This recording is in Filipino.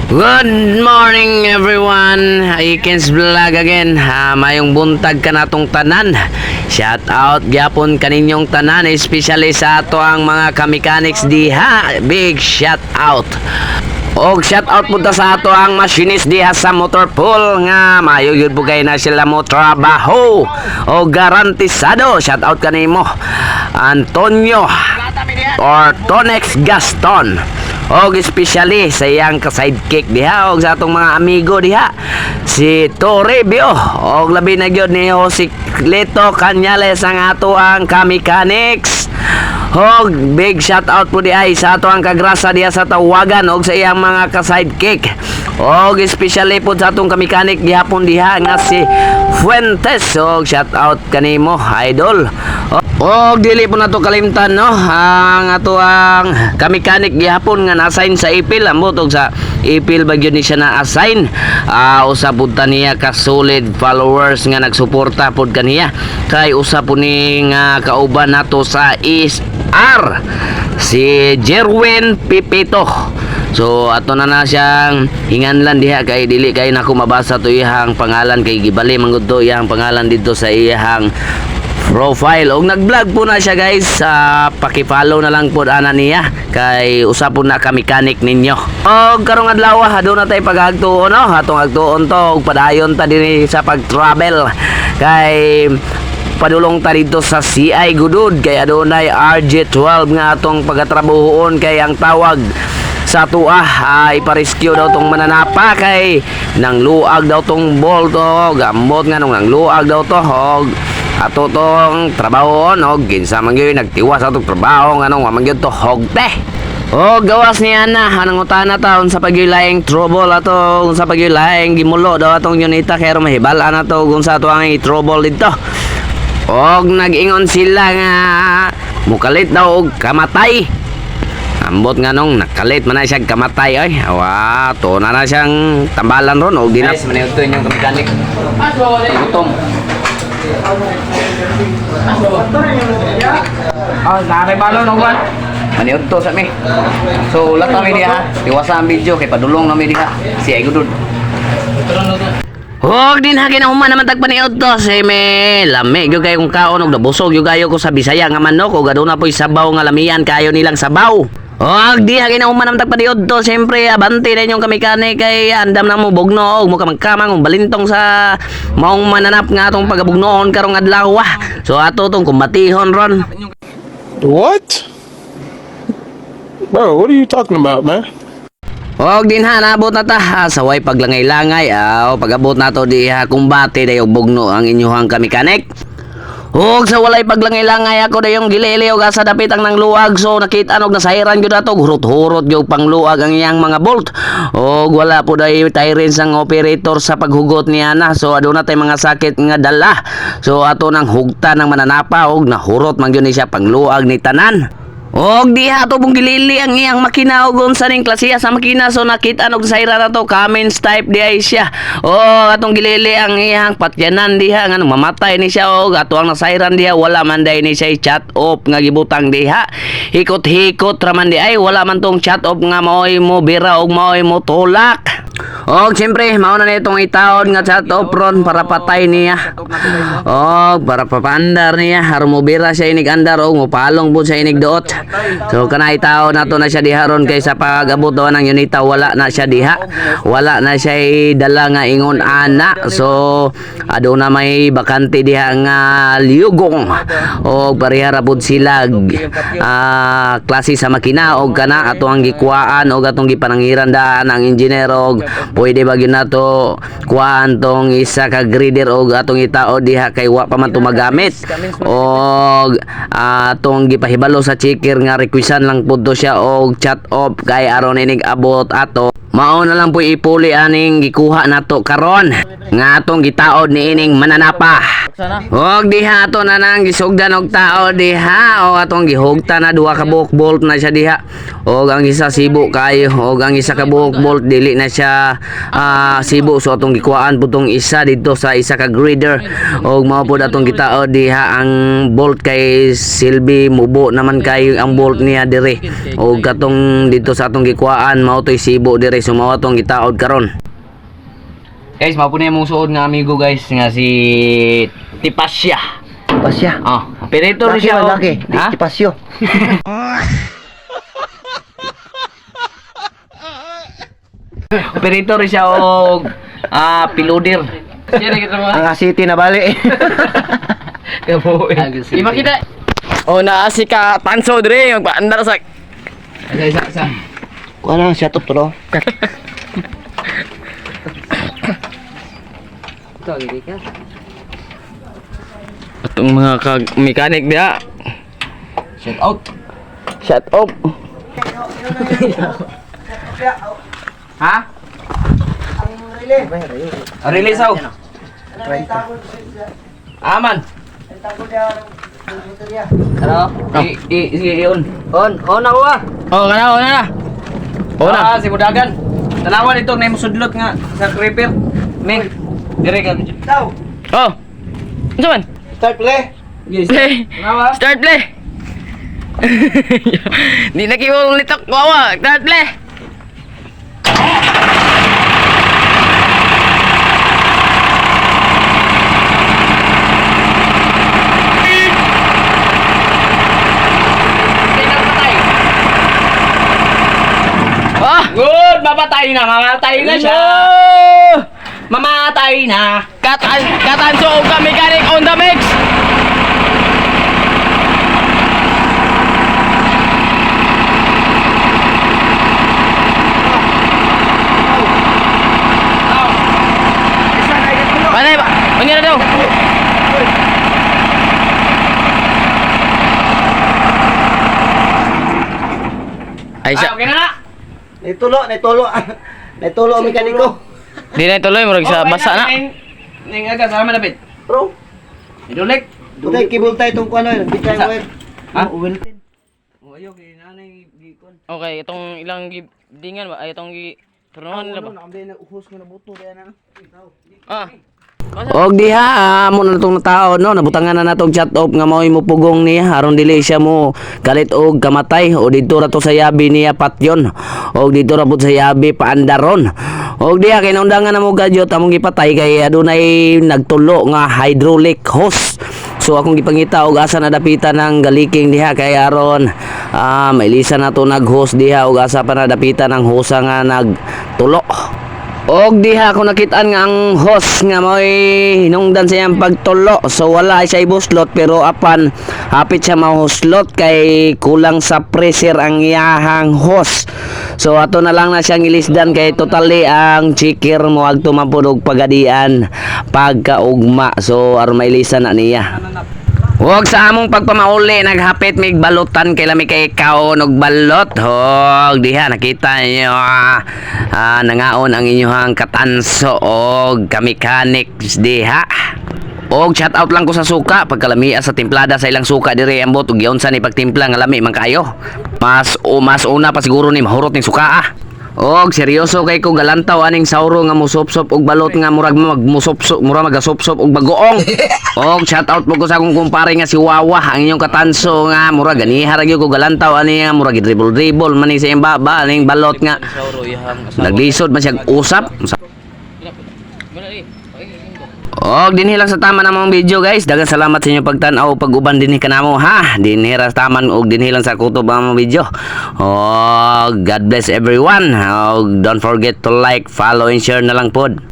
Good morning everyone, Ikens Vlog again. Mayong buntag ka natong tanan. Shout out gyapon kaninyong tanan, especially sa ato ang mga ka-mechanics diha. Big shout out. Og shout out punta sa ato ang machinist diha sa motor pool nga mayo gyud bugay na sila mo trabaho o garantisado. Shout out kanimo Antonio or Tonex Gaston, og especially sa iyang ka-sidekick diha og sa atong mga amigo diha si Toribio og labi na gyud ni Jose Leto Cañales ang ato ang ka-mechanics. Og big shout out po diha sa ato ang kagrasa diha sa Tawagan og sa iyang mga ka-sidekick. Og especially po sa atong ka-mechanic gihapon diha nga si Fuentes. Og shout out kanimo idol. Og dili po nato kalimtan no ang ato ang ka-mechanic gihapon nga na-assign sa Ipil. Ambot og sa Ipil ba gyud ni siya na-assign. Usab pud niya ka solid followers nga nagsuporta pod kaniya. Kay usab po ni nga kauban nato sa R si Jerwin Pipito. So ato na siyang hinganlan diha kay dili kay nako mabasa to iyang pangalan kay gibali manggod to iyang pangalan dito sa iyang profile. Og nag-vlog po na siya guys. Paki-follow na lang po ana niya kay usap po na ka-mechanic ninyo. Og karong adlaw adto na tay pag-agtuon no. Atong agtuon to og padayon ta dinhi sa pag-travel kay padulong ta dito sa CI Gudud kay adunay RJ12 nga atong pagatrabahoon kay ang tawag sa tuah iparescue daw tong mananapa kay nang luag daw tong bolt o gambot nga nang luag daw to og ato tong trabahoon og ginsa man gyud nagtiwas atong trabaho nga nang wa man gyud to hogte. O gawas niya na anang utana taon sa pagyulaing trouble ato sa pagyulaing gimulo daw atong unita kay mahibal-an ato kung sa ato ang i-trouble dito. Og nag-ingon sila nga mukalit daw og kamatay. Ambot nga nung nakalit man na siya kamatay ay. Awa, to na siyang tambalan ron og dinap. Guys, maniudto inyong ka-mechanic. Gutom. Naray balon og wan. Maniudto sa mi. So ulat kami diha. Tiwasa ang video kay padulong nami diha. Si ay gudud. Og din hagin na human naman tagpaniod to si me lami gyud kay kung kaon og nabusog gyud kayo ko sa Bisaya nga manok og aduna po'y sabaw nga lamian kayo nilang sabaw. Og di hagin na human naman tagpaniod to siyempre abante na inyong ka-mechanic kay andam na mo bugno og mo kamangkamang og balintong sa maong mananap nga atong pagabugnoon karong adlaw. So ato tong kumbatihon ron. What? Bro, what are you talking about, man? Og din ha naabot na ta sa way paglangay-langay o pag-abot nato diha kumbate dayo bugno ang inyong ka-mechanic. Og sa walay paglangay-langay ako dayong gilili og asa dapit ang nangluag so nakita og nasairan gyud ato hurot-hurot gyud pangluag ang iyang mga bolt. Og wala po dayo tyrants ang operator sa paghugot niya na so aduna tay mga sakit nga dala. So ato nang hugta ng mananapa og nahurot man gyud ni siya pangluag ni tanan. Og diha to pong gilili ang iyang makina og unsa ning klasiya sa makina so nakita og sayra na to Cummins type diha siya. Og atong gilili ang iyang patyanan diha nga mamatay ni siya og ato ang nasayran diha wala man day ni siya chat off nga gibutang diha. Hikot-hikot ra man di ay wala man tong chat off nga maoy mo bira og maoy mo tulak. Og siyempre mao na nitong itaon nga chat off ron para patay niya. Og para papandar niya aron mo bira siya inig andar og mopalong pud sa inig duot. So kanay tao nato na siya diha ron kay sa pag-abot daw ng unita wala na siya diha. Wala na siya dala nga ingon ana. So aduna may bakante diha nga liugong. Og parihara pud sila klase sa makina og kana ato ang gikuaan og atong gipanangiran daan ang engineer og pwede ba gyud nato kuan tong isa ka grader og atong itao diha kay wa pa man tumagamit. Og atong gipahibalo sa checker nga requisan lang pud to siya og chat off kay aron inig abot ato mao na lang po ipuli aning gikuha nato karon nga atong gitaod ni ining mananapa. Og diha ato na nang gisugdan og tao diha o atong gihugta na duha ka buhok bolt na siya diha. Og ang isa sibo kayo og ang isa ka buhok bolt dili na siya sibo so atong gikuhaan pud tong isa dito sa isa ka grader. Og mao pud atong gitaod diha ang bolt kay silbi mubo naman kay ang bolt niya dire. Og katong dito sa atong gikuhaan mao toy sibo dire sumawa tong gitaod karon. Guys, mao po na yung suod nga amigo guys nga si Tipasya. Pasya. Operator Laki siya. man, laki. Di Ha? pasyo. Operator siya og piloder. Siya na kita mo. Ang city na bali. Di makita. Oh, na si ka tanso dire magpaandar sa Isa. Kuha na, shut up to no. atong mga mechanic dia. Shout out. Shut up. Ha? Release out. Aman. Ano? I-on. On ako ah. Oh, kana na. Oh na. Si Budagan. Tanawan ito na sudlot nga sa creeper. Ming. Dire ka. Oh. Unsa man? Start play. Yes. Play. Tanawa. Start play. Di na kiwong litok ko awa. Start play. Ah! Good! Mamatay na siya! Mamatay na! Katanso og ka mechanic on the mix. Panay ba? Unya na daw. Ay siya. Okay na na! Naitulo ang mekaniko. Di na tuloy murag sa basa na. Ning aga sama na bit. Bro, Idulek. butay kibul tayo itong kuano yun. Di tayo web. Ha? Uwiltin. Ayo kay nanay gikon. Okay, itong ilang dingan ba? Ay itong turnuhan nila ba? Nakabili na uhos nga na buto. Kaya na. Ah. Og diha amo na tong tao no nabutangan na natong chat off nga mao'y mupugong niya aron dili siya mo kalit og kamatay o didto ra to sa yabi niya patyon og didto ra pud sa yabi paandaron og diha kay naundangan na mo gadyot among gipatay kay adunay nagtulo nga hydraulic hose. So akong gipangita og asa na dapitan ng galiking diha kay aron mailisa na to nag-hose diha og asa pa na dapitan ng hosa nga nagtulo. Og diha ko nakitaan nga ang hose nga mo'y hinungdan sa iyang pagtulo. So wala siya ibuslot pero apan hapit siya mahuslot kay kulang sa pressure ang iyahang hose. So ato na lang na siyang ilisdan kay totally ang checker mo agto mapud og pagadian pagkaugma. So aron mailisan na niya. Huwag sa among pagpamauli, naghapit mig balutan kay lami kay kaon og balot. Hog diha nakita niyo nangaon ang inyong katanso og kamekanik diha. Og shout out lang ko sa suka pagkalamia sa timplada sa ilang suka dire ambot og yaon sa ni pagtimpla nga lami man kayo. Mas una pa siguro ni mahurot ning suka. Og seryoso kay ko galantaw aning sauro nga musop-sop og balot nga murag magmusop-sop murag magasop-sop og bagoong. Og shout out po ko sa akong kumpare nga si Wawa ang inyong katanso nga murag ganiha ra gyud ko galantaw ani nga murag dribble man ni sa iyang baba aning balot nga naglisod man siya usap. Og dinhi lang sa tama namang video guys. Daghang salamat sa inyo pagtan-aw pag-uban dinhi kanamo ha. Dinhi ra sa taman og dinhi lang sa kutob ang video. Og God bless everyone. Og don't forget to like, follow and share na lang pod.